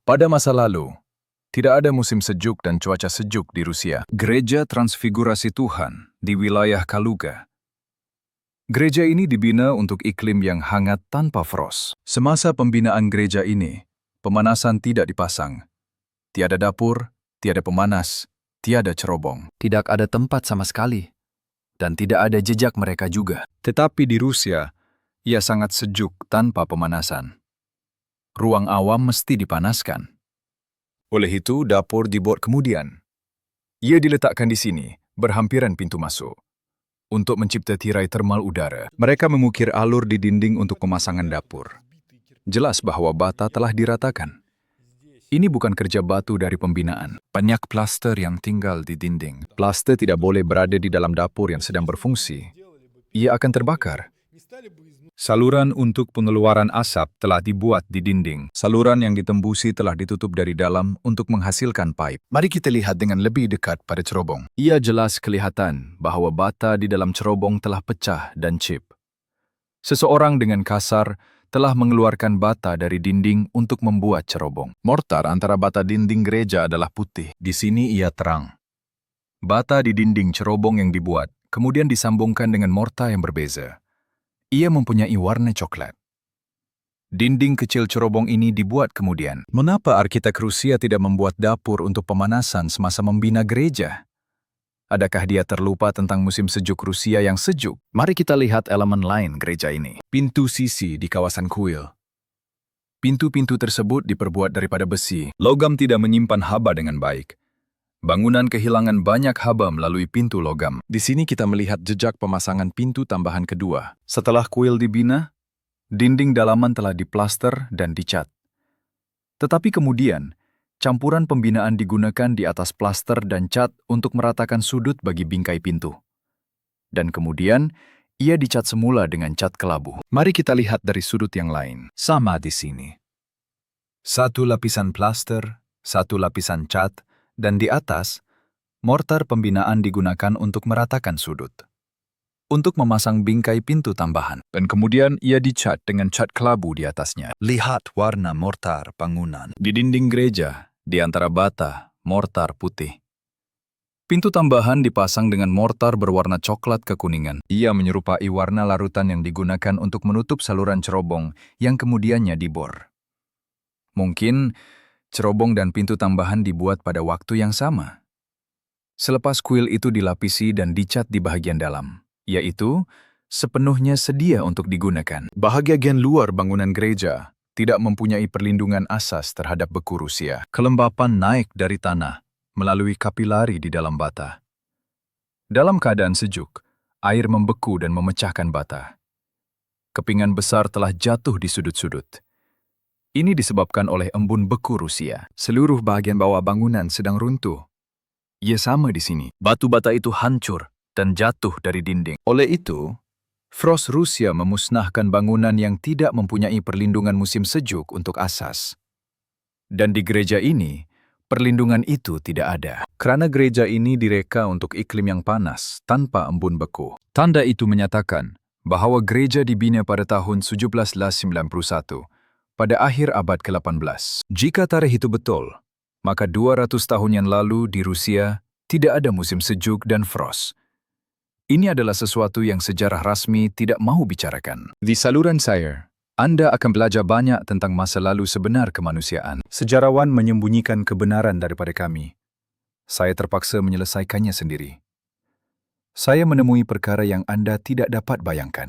Pada masa lalu, tidak ada musim sejuk dan cuaca sejuk di Rusia. Gereja Transfigurasi Tuhan di wilayah Kaluga. Gereja ini dibina untuk iklim yang hangat tanpa frost. Semasa pembinaan gereja ini, pemanasan tidak dipasang. Tiada dapur, tiada pemanas, tiada cerobong. Tidak ada tempat sama sekali. Dan tidak ada jejak mereka juga. Tetapi di Rusia, ia sangat sejuk tanpa pemanasan. Ruang awam mesti dipanaskan. Oleh itu, dapur dibuat kemudian. Ia diletakkan di sini, berhampiran pintu masuk. Untuk mencipta tirai termal udara, mereka mengukir alur di dinding untuk pemasangan dapur. Jelas bahwa bata telah diratakan. Ini bukan kerja batu dari pembinaan. Banyak plaster yang tinggal di dinding. Plaster tidak boleh berada di dalam dapur yang sedang berfungsi. Ia akan terbakar. Saluran untuk pengeluaran asap telah dibuat di dinding. Saluran yang ditembusi telah ditutup dari dalam untuk menghasilkan pipe. Mari kita lihat dengan lebih dekat pada cerobong. Ia jelas kelihatan bahwa bata di dalam cerobong telah pecah dan chip. Seseorang dengan kasar telah mengeluarkan bata dari dinding untuk membuat cerobong. Mortar antara bata dinding gereja adalah putih. Di sini ia terang. Bata di dinding cerobong yang dibuat kemudian disambungkan dengan mortar yang berbeza. Ia mempunyai warna coklat. Dinding kecil cerobong ini dibuat kemudian. Mengapa arsitek Rusia tidak membuat dapur untuk pemanasan semasa membina gereja? Adakah dia terlupa tentang musim sejuk Rusia yang sejuk? Mari kita lihat elemen lain gereja ini. Pintu sisi di kawasan kuil. Pintu-pintu tersebut diperbuat daripada besi. Logam tidak menyimpan haba dengan baik. Bangunan kehilangan banyak haba melalui pintu logam. Di sini kita melihat jejak pemasangan pintu tambahan kedua. Setelah kuil dibina, dinding dalaman telah diplaster dan dicat. Tetapi kemudian, campuran pembinaan digunakan di atas plaster dan cat untuk meratakan sudut bagi bingkai pintu. Dan kemudian, ia dicat semula dengan cat kelabu. Mari kita lihat dari sudut yang lain. Sama di sini. Satu lapisan plaster, satu lapisan cat, dan di atas, mortar pembinaan digunakan untuk meratakan sudut. Untuk memasang bingkai pintu tambahan. Dan kemudian ia dicat dengan cat kelabu di atasnya. Lihat warna mortar bangunan. Di dinding gereja, di antara bata, mortar putih. Pintu tambahan dipasang dengan mortar berwarna coklat kekuningan. Ia menyerupai warna larutan yang digunakan untuk menutup saluran cerobong yang kemudiannya dibor. Mungkin cerobong dan pintu tambahan dibuat pada waktu yang sama. Selepas kuil itu dilapisi dan dicat di bagian dalam, yaitu sepenuhnya sedia untuk digunakan. Bahagian luar bangunan gereja tidak mempunyai perlindungan asas terhadap beku Rusia. Kelembapan naik dari tanah melalui kapilari di dalam bata. Dalam keadaan sejuk, air membeku dan memecahkan bata. Kepingan besar telah jatuh di sudut-sudut. Ini disebabkan oleh embun beku Rusia. Seluruh bagian bawah bangunan sedang runtuh. Ia sama di sini. Batu bata itu hancur dan jatuh dari dinding. Oleh itu, frost Rusia memusnahkan bangunan yang tidak mempunyai perlindungan musim sejuk untuk asas. Dan di gereja ini, perlindungan itu tidak ada. Karena gereja ini direka untuk iklim yang panas tanpa embun beku. Tanda itu menyatakan bahwa gereja dibina pada tahun 1791. Pada akhir abad ke-18. Jika tarikh itu betul, maka 200 tahun yang lalu di Rusia tidak ada musim sejuk dan frost. Ini adalah sesuatu yang sejarah rasmi tidak mau bicarakan. Di saluran saya, Anda akan belajar banyak tentang masa lalu sebenar kemanusiaan. Sejarawan menyembunyikan kebenaran daripada kami. Saya terpaksa menyelesaikannya sendiri. Saya menemui perkara yang Anda tidak dapat bayangkan.